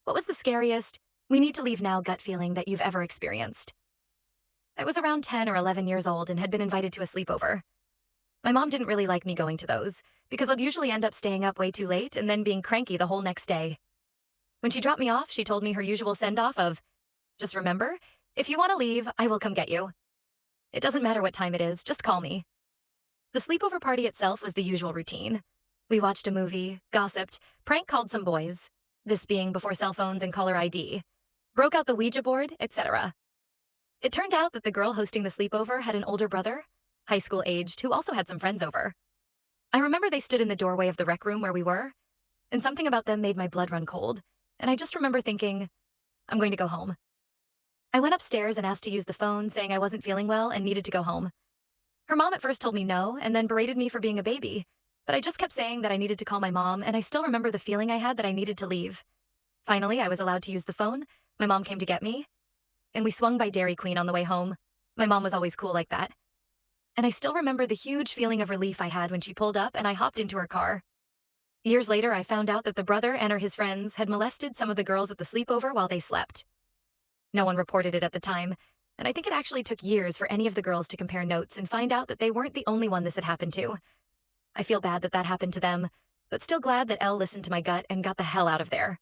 What was the scariest, we need to leave now gut feeling that you've ever experienced? I was around 10 or 11 years old and had been invited to a sleepover. My mom didn't really like me going to those, because I'd usually end up staying up way too late and then being cranky the whole next day. When she dropped me off, she told me her usual send-off of, just remember, if you want to leave, I will come get you. It doesn't matter what time it is, just call me. The sleepover party itself was the usual routine. We watched a movie, gossiped, prank called some boys, this being before cell phones and caller ID, broke out the Ouija board, etc. It turned out that the girl hosting the sleepover had an older brother, high school aged, who also had some friends over. I remember they stood in the doorway of the rec room where we were, and something about them made my blood run cold, and I just remember thinking, I'm going to go home. I went upstairs and asked to use the phone, saying I wasn't feeling well and needed to go home. Her mom at first told me no, and then berated me for being a baby, but I just kept saying that I needed to call my mom, and I still remember the feeling I had that I needed to leave. Finally, I was allowed to use the phone. My mom came to get me, and we swung by Dairy Queen on the way home. My mom was always cool like that. And I still remember the huge feeling of relief I had when she pulled up and I hopped into her car. Years later, I found out that the brother and or his friends had molested some of the girls at the sleepover while they slept. No one reported it at the time, and I think it actually took years for any of the girls to compare notes and find out that they weren't the only one this had happened to. I feel bad that that happened to them, but still glad that Elle listened to my gut and got the hell out of there.